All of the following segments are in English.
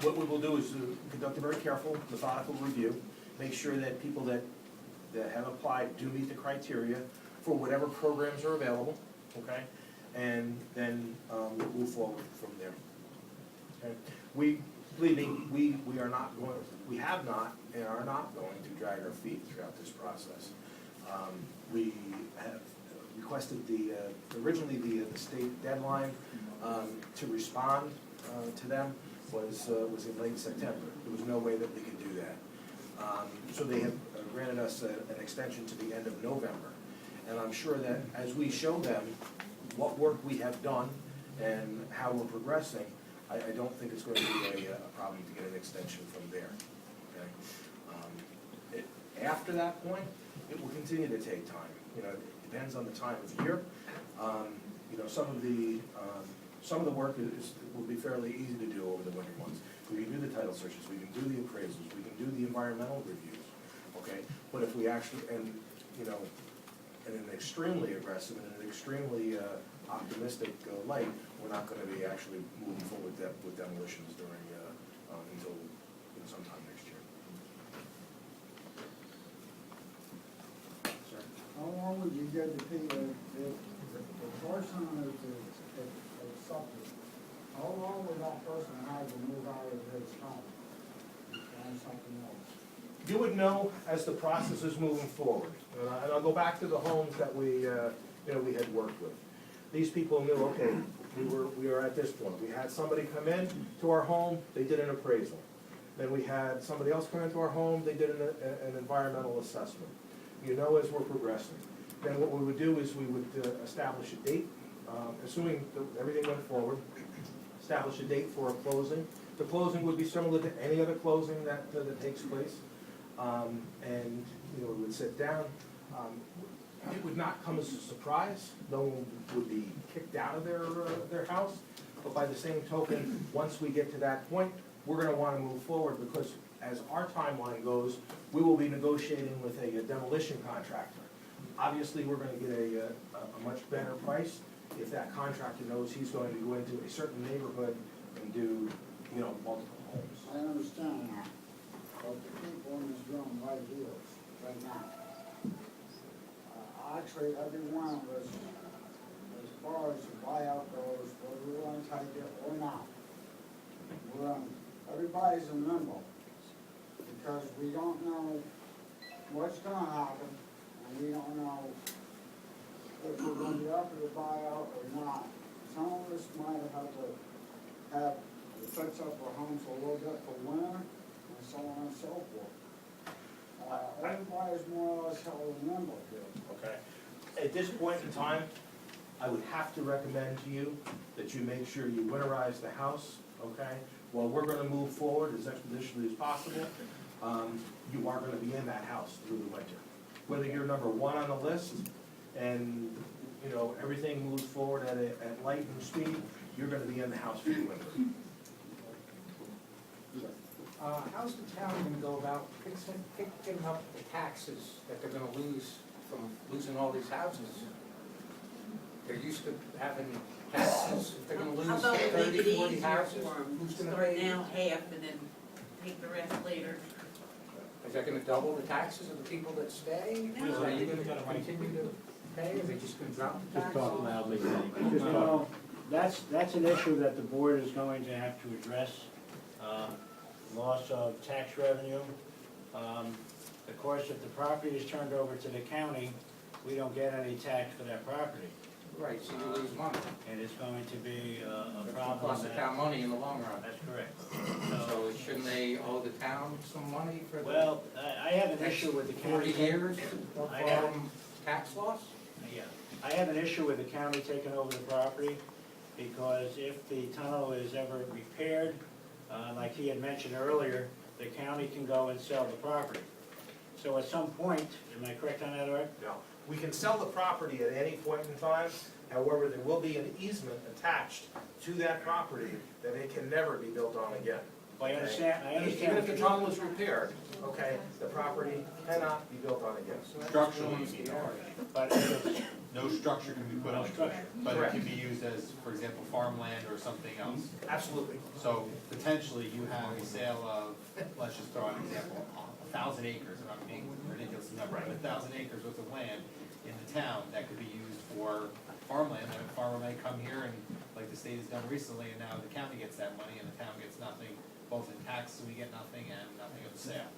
what we will do is conduct a very careful, methodical review, make sure that people that have applied do meet the criteria for whatever programs are available, okay? And then we'll move forward from there. Okay? Believe me, we are not going, we have not and are not going to drag our feet throughout this process. We have requested originally the state deadline to respond to them was in late September. There was no way that we could do that. So they have granted us an extension to the end of November. And I'm sure that as we show them what work we have done and how we're progressing, I don't think it's going to be a problem to get an extension from there. Okay? After that point, it will continue to take time. You know, it depends on the time of year. You know, some of the work will be fairly easy to do over the winter months. We can do the title searches, we can do the appraisals, we can do the environmental reviews. Okay, but if we actually, and you know, in an extremely aggressive and an extremely optimistic light, we're not going to be actually moving forward with demolitions during until sometime next year. Sir? How long would you get to pay the person is subject? How long would that person have to move out of his home and find something else? You would know as the process is moving forward. And I'll go back to the homes that we had worked with. These people knew, okay, we were at this point. We had somebody come in to our home, they did an appraisal. Then we had somebody else come into our home, they did an environmental assessment. You know as we're progressing. Then what we would do is we would establish a date, assuming everything went forward, establish a date for a closing. The closing would be similar to any other closing that takes place. And you know, we would sit down. It would not come as a surprise. No one would be kicked out of their house. But by the same token, once we get to that point, we're going to want to move forward because as our timeline goes, we will be negotiating with a demolition contractor. Obviously, we're going to get a much better price if that contractor knows he's going to go into a certain neighborhood and do, you know, multiple homes. I understand that, but the people in this room right here, right now, actually, everyone was, as far as the buyout goes, whether we want to take it or not, everybody's in limbo, because we don't know what's gonna happen, and we don't know if we're gonna be up for the buyout or not. Some of us might have to have to fix up our homes a little bit for winter, and so on and so forth. Everybody's more or less held in limbo here. Okay. At this point in time, I would have to recommend to you that you make sure you winterize the house, okay? While we're gonna move forward as expeditiously as possible, you are gonna be in that house through the winter. Whether you're number one on the list and, you know, everything moves forward at lightning speed, you're gonna be in the house through the winter. How's the town gonna go about picking up the taxes that they're gonna lose from losing all these houses? They're used to having taxes, if they're gonna lose How about we make 30, it 40 easier houses, for them? who's gonna Start pay? now half and then take the rest later. Is that gonna double the taxes of the people that stay? No. Or are you gonna continue to pay, or are they just gonna drop the Just taxes? talk loudly. Well, that's an issue that the board is going to have to address. Loss of tax revenue. Of course, if the property is turned over to the county, we don't get any tax for that property. Right, so you lose money. And it's going to be a It's gonna problem. cost the town money in the long run. That's correct. So shouldn't they owe the town some money for the Well, I have an issue with the county. 40 years I have- of tax loss? Yeah, I have an issue with the county taking over the property, because if the tunnel is ever repaired, like he had mentioned earlier, the county can go and sell the property. So at some point, am I correct on that, Art? No, we can sell the property at any point in time. However, there will be an easement attached to that property that it can never be built on again. I understand, I Even understand. if the tunnel is repaired, okay, the property cannot be built on again. Structurally, But if it's No structure can be put No on it, structure. but it Correct. can be used as, for example, farmland or something else. Absolutely. So potentially you have a sale of, let's just throw out an example, 1,000 acres, and I'm being ridiculous number, but 1,000 acres worth of land in the town that could be used for farmland, and a farmer may come here and, like the state has done recently, and now the county gets that money and the town gets nothing, both in taxes, we get nothing, and nothing of the sale.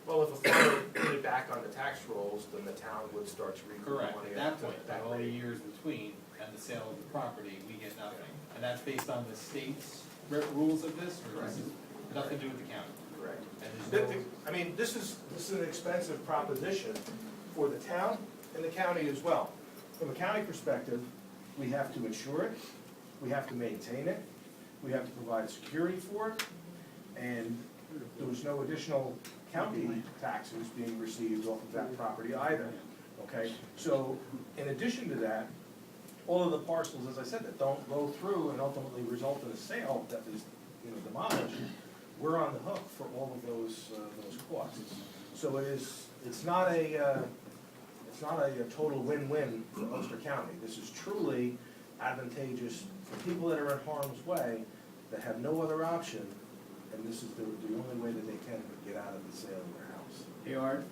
Well, if a farmer put it back on the tax rolls, then the town would start to recoup Correct, money at that at point, that all the rate. years between and the sale of the property, we get nothing. And that's based on the state's rules of this, or this is nothing to do with the county? Correct. And there's no, I mean, this is an expensive proposition for the town and the county as well. From a county perspective, we have to insure it, we have to maintain it, we have to provide security for it, and there was no additional county taxes being received off of that property either, okay? So, in addition to that, all of the parcels, as I said, that don't go through and ultimately result in a sale that is, demolished, we're on the hook for all of those costs. So it's not a total win-win for Ulster County. This is truly advantageous for people that are in harm's way, that have no other option, and this is the only way that they can get out of the sale of their house. Hey, Art,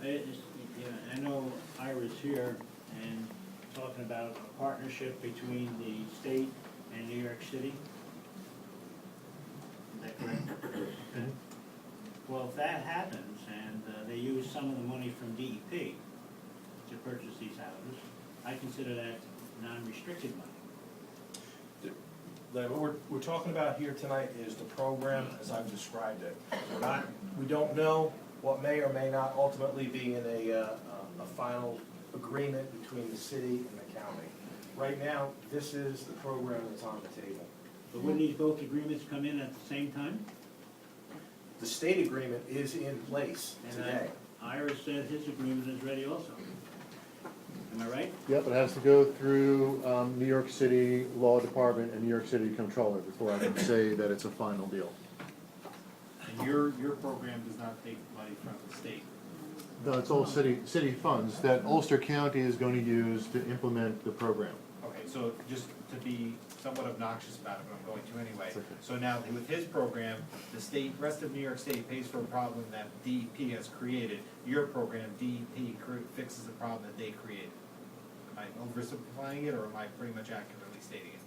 I know Ira's here and talking about a partnership between the state and New York City. Is that correct? Okay. Well, if that happens and they use some of the money from DEP to purchase these houses, I consider that non-restricted money. What we're talking about here tonight is the program as I've described it. We don't know what may or may not ultimately be in a final agreement between the city and the county. Right now, this is the program that's on the table. But wouldn't these both agreements come in at the same time? The state agreement is in place And today. Ira said his agreement is ready also. Am I right? Yep, it has to go through New York City Law Department and New York City Controller before I can say that it's a final deal. and your program does not take money from the state. No, it's all city funds that Ulster County is going to use to implement the program. Okay, so just to be somewhat obnoxious about it, but I'm going to anyway. It's okay. So now with his program, the state, rest of New York State pays for a problem that DEP has created. Your program, DEP fixes the problem that they created. Am I oversimplifying it, or am I pretty much accurately stating it?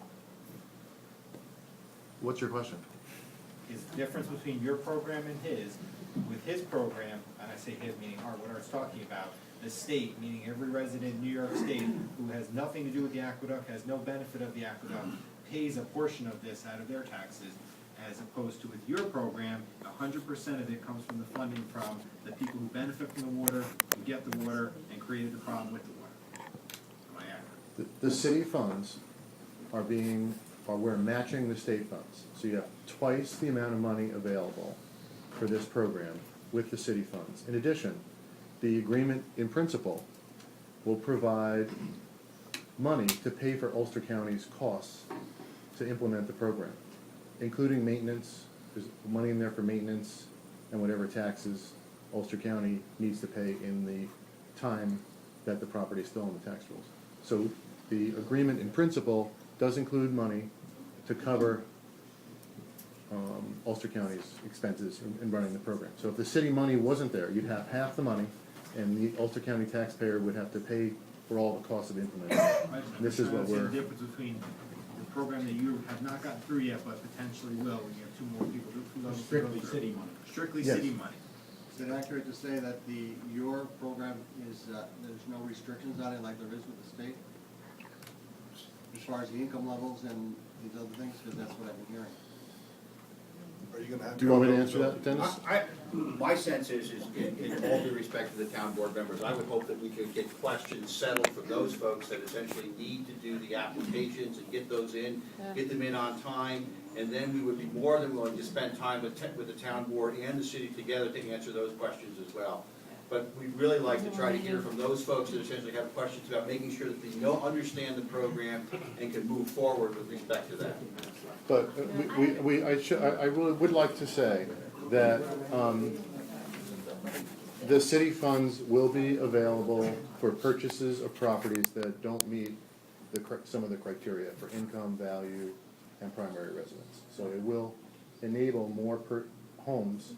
What's your question? Is the difference between your program and his, with his program, and I say his meaning Art, what Art's talking about, the state, meaning every resident in New York State who has nothing to do with the aqueduct, has no benefit of the aqueduct, pays a portion of this out of their taxes, as opposed to with your program, 100% of it comes from the funding from the people who benefit from the water, who get the water, and created the problem with the water. Am I accurate? The city funds we're matching the state funds. So you have twice the amount of money available for this program with the city funds. In addition, the agreement in principle will provide money to pay for Ulster County's costs to implement the program, including maintenance. There's money in there for maintenance and whatever taxes Ulster County needs to pay in the time that the property is still in the tax rolls. So the agreement in principle does include money to cover Ulster County's expenses in running the program. So if the city money wasn't there, you'd have half the money, and the Ulster County taxpayer would have to pay for all the costs of implementing it. This is what I'm trying to see we're- the difference between the program that you have not gotten through yet, but potentially will, when you have two more people who levels to go Strictly through. city money. Strictly Yes. city money. Is it accurate to say that your program is, there's no restrictions on it like there is with the state? As far as the income levels and these other things, because that's what I've been hearing. Do you want me to answer that, Dennis? My sense is in all due respect to the town board members, I would hope that we could get questions settled for those folks that essentially need to do the applications and get those in, get them in on time, and then we would be more than willing to spend time with the town board and the city together to answer those questions as well. But we'd really like to try to hear from those folks that essentially have questions about making sure that they understand the program and can move forward with respect to that. But I really would like to say that The city funds will be available for purchases of properties that don't meet some of the criteria for income, value, and primary residence. So it will enable more homes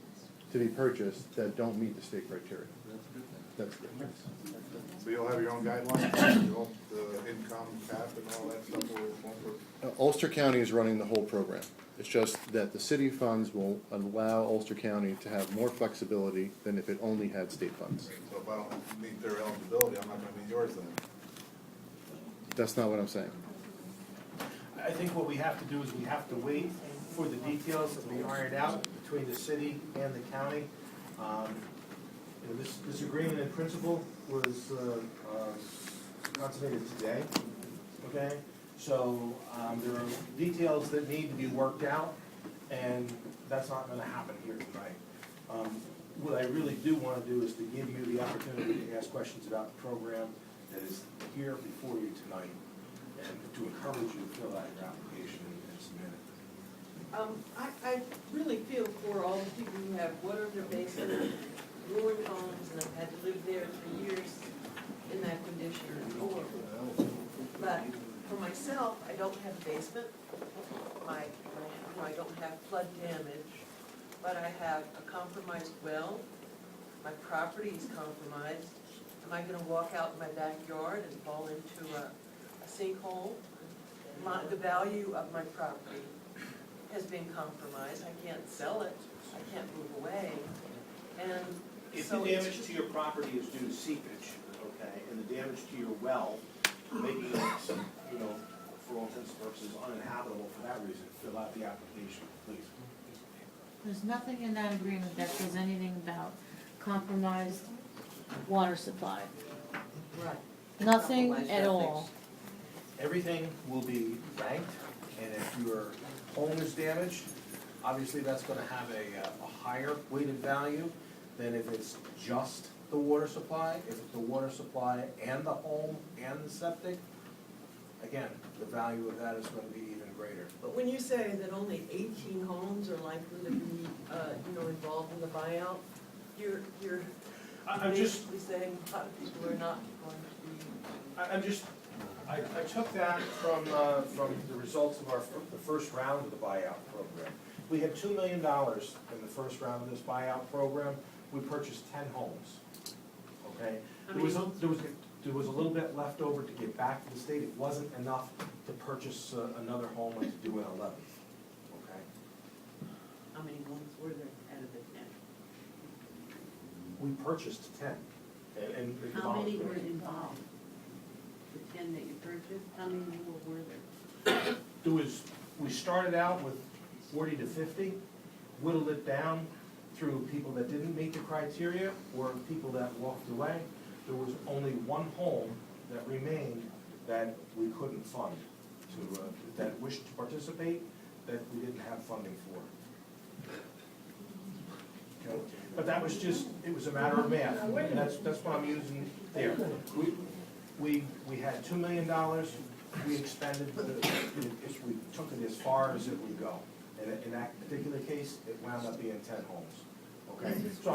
to be purchased that don't meet the state criteria. That's a good thing. That's good. So you'll have your own guidelines, you won't, the income cap and all that stuff won't work? Ulster County is running the whole program. It's just that the city funds will allow Ulster County to have more flexibility than if it only had state funds. So if I don't meet their eligibility, I'm not gonna meet yours then? That's not what I'm saying. I think what we have to do is we have to wait for the details to be ironed out between the city and the county. You know, this agreement in principle was consummated today, okay? So there are details that need to be worked out, and that's not gonna happen here tonight. What I really do wanna do is to give you the opportunity to ask questions about the program that is here before you tonight, and to encourage you to fill out your application and submit it. I really feel for all the people who have water in their basement, ruined homes, and have had to live there for years in that condition. But for myself, I don't have a basement. I don't have flood damage, but I have a compromised well. My property is compromised. Am I gonna walk out in my backyard and fall into a sinkhole? The value of my property has been compromised. I can't sell it. I can't move away. And If so the it's damage just- to your property is due to seepage, okay, and the damage to your well, making it, you know, for all intents and purposes, uninhabitable for that reason, fill out the application, please. There's nothing in that agreement that says anything about compromised water supply. Right. Nothing Compromised at ethics. all. Everything will be ranked, and if your home is damaged, obviously that's gonna have a higher weighted value than if it's just the water supply. If it's the water supply and the home and the septic, again, the value of that is gonna be even greater. But when you say that only 18 homes are likely to be, involved in the buyout, you're I'm just, basically saying a lot of people are not going to be. I took that from the results of the first round of the buyout program. We had $2 million in the first round of this buyout program. We purchased 10 homes, okay? How There many was, homes? there was a little bit left over to get back to the state. It wasn't enough to purchase another home and to do an 11th, okay? How many homes were there out of the 10? We purchased 10. And the How many development- were involved? The 10 that you purchased, how many more were there? We started out with 40 to 50, whittled it down through people that didn't meet the criteria or people that walked away. There was only one home that remained that we couldn't fund, that wished to participate, that we didn't have funding for. Okay? But that was just, it was a matter of math, and that's what I'm using there. We had $2 million, we expended, we took it as far as it would go. And in that particular case, it wound up being 10 homes, okay? So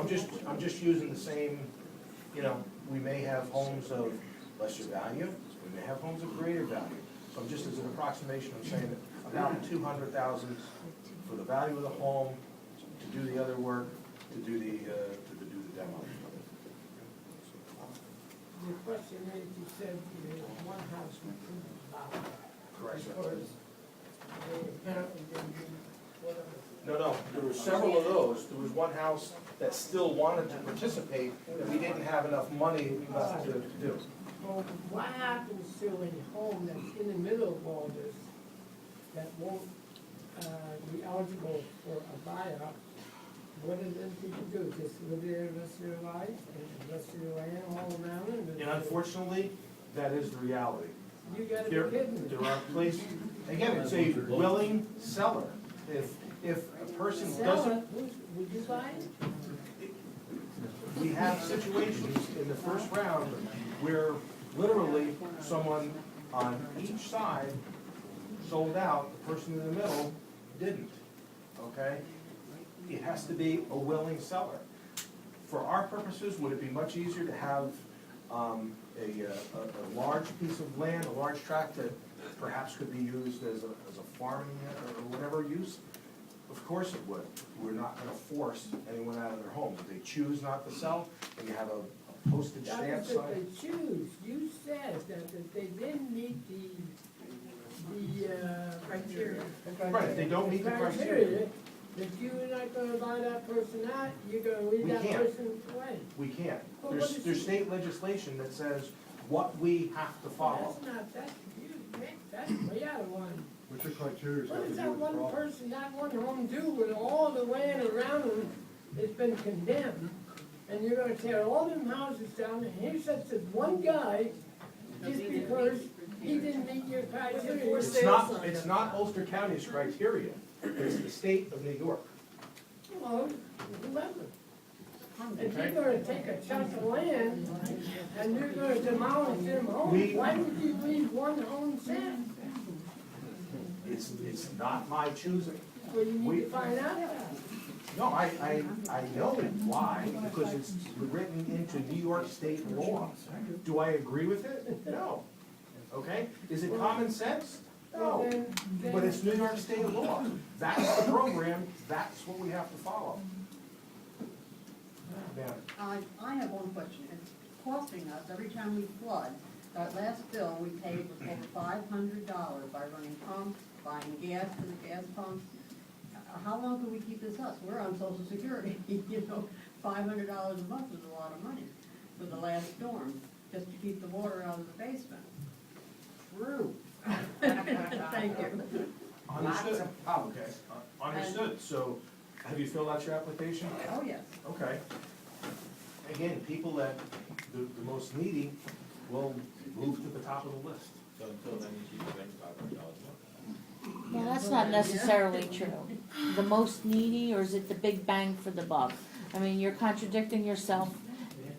I'm just using the same, we may have homes of lesser value, we may have homes of greater value. So just as an approximation, I'm saying that about 200,000 for the value of the home, to do the other work, to do the demo. The question is, you said there's one house we couldn't buy. Correct, sir. Because they apparently didn't do whatever. No, there were several of those. There was one house that still wanted to participate, that we didn't have enough money left to do. Well, what happens to a home that's in the middle of all this, that won't, be eligible for a buyout? What do then people do? Just live there the rest of their life, and the rest of their land all around them? And unfortunately, that is the reality. You gotta There, be kidding me. there are places, again, it's a willing seller. If a person Sell doesn't, it, would you buy it? we have situations in the first round where literally someone on each side sold out, the person in the middle didn't, okay? It has to be a willing seller. for our purposes, would it be much easier to have a large piece of land, a large tract that perhaps could be used as a farming or whatever use? Of course it would. We're not gonna force anyone out of their homes. If they choose not to sell, and you have a postage That stamp was if sign. they choose. You said that if they didn't meet the Criteria. Right, if they don't meet the criteria, that you're not gonna buy that person out, you're gonna leave We that can't. person away. we can't. Well, There's, what is there's it? state legislation that says what we have to follow. That's not, that's way out of line. What's your criteria? What does that one person, that one home do with all the land around them that's been condemned? And you're gonna tear all them houses down, and here's just this one guy, just because he didn't meet your criteria. It's not Ulster County's criteria, it's the state of New York. Well, whoever. If Okay. you're gonna take a chunk of land and you're gonna demolish them homes, why would you leave one home set? It's not my choosing. Well, you need to find out that. No, I know why, because it's written into New York state law. Do I agree with it? No. Okay? Is it common sense? No. But it's New York state law. That's the program, that's what we have to follow. Yeah. I have one question. It's costing us, every time we flood, that last bill we paid was over $500 by running pumps, buying gas for the gas pumps. How long can we keep this up? We're on Social Security, you know, $500 a month is a lot of money for the last storm, just to keep the water out of the basement. True. Thank you. Understood. Okay, understood. So, have you filled out your application? Oh, yes. Okay. Again, people that, the most needy will move to the top of the list. So until then, you should spend $500 a month. Well, that's not necessarily true. The most needy, or is it the big bang for the buck? I mean, you're contradicting yourself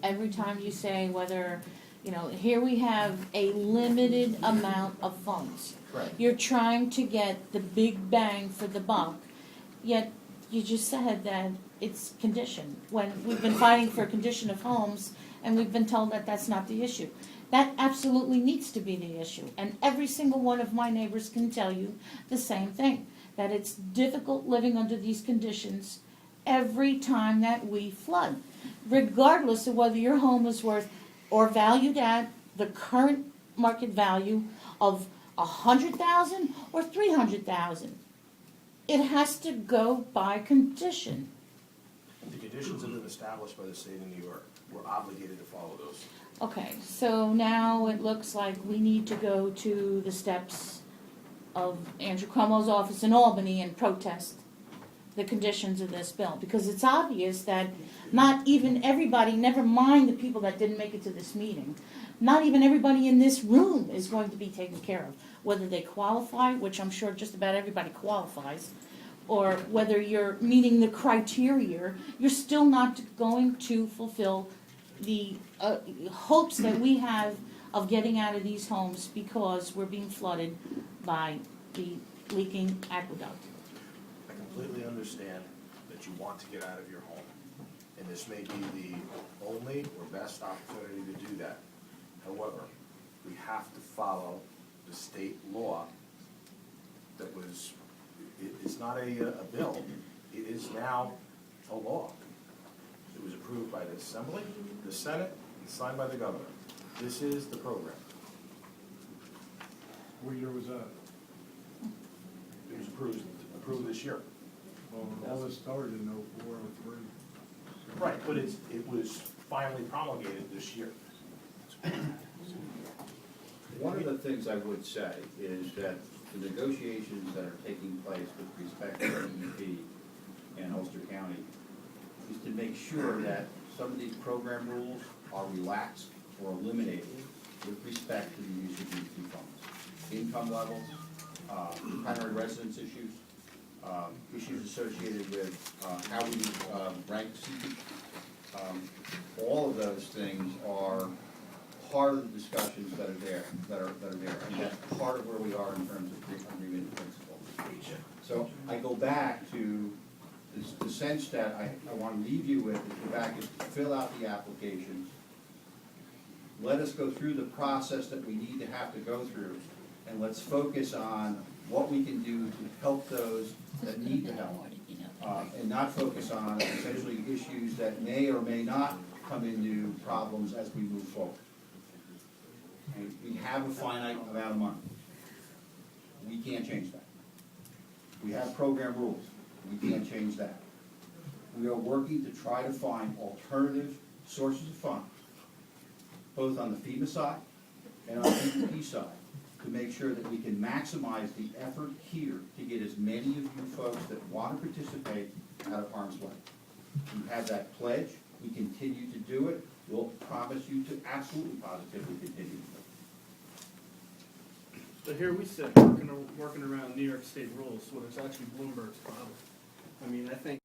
every time you say whether, you know, here we have a limited amount of funds. Correct. You're trying to get the big bang for the buck, yet you just said that it's condition, when we've been fighting for a condition of homes, and we've been told that that's not the issue. That absolutely needs to be the issue, and every single one of my neighbors can tell you the same thing, that it's difficult living under these conditions every time that we flood, regardless of whether your home is worth or valued at the current market value of $100,000 or $300,000. It has to go by condition. The conditions have been established by the state of New York. We're obligated to follow those. Okay, so now it looks like we need to go to the steps of Andrew Cuomo's office in Albany and protest the conditions of this bill, because it's obvious that not even everybody, never mind the people that didn't make it to this meeting, not even everybody in this room is going to be taken care of, whether they qualify, which I'm sure just about everybody qualifies, or whether you're meeting the criteria, you're still not going to fulfill the hopes that we have of getting out of these homes because we're being flooded by the leaking aqueduct. I completely understand that you want to get out of your home, and this may be the only or best opportunity to do that. However, we have to follow the state law that was, it's not a bill, it is now a law. It was approved by the Assembly, the Senate, and signed by the governor. This is the program. What year was that? It was approved this year. Well, all this started in '04, '03. Right, but it was finally promulgated this year. One of the things I would say is that the negotiations that are taking place with respect to DEP and Ulster County is to make sure that some of these program rules are relaxed or eliminated with respect to the use of DEP funds. Income levels, primary residence issues, issues associated with how we rank seats. All of those things are part of the discussions that are there, and that's part of where we are in terms of agreement in principle. So I go back to The sense that I want to leave you with, is go back is to fill out the applications. Let us go through the process that we need to have to go through, and let's focus on what we can do to help those that need the help. And not focus on essentially issues that may or may not come into problems as we move forward. And we have a finite amount of money. We can't change that. We have program rules. We can't change that. We are working to try to find alternative sources of funds, both on the FEMA side and on the PPP side, to make sure that we can maximize the effort here to get as many of you folks that want to participate out of harm's way. We have that pledge. We continue to do it. We'll promise you to absolutely positively continue. So here we sit, working around New York State rules, when it's actually Bloomberg's problem. I mean, I think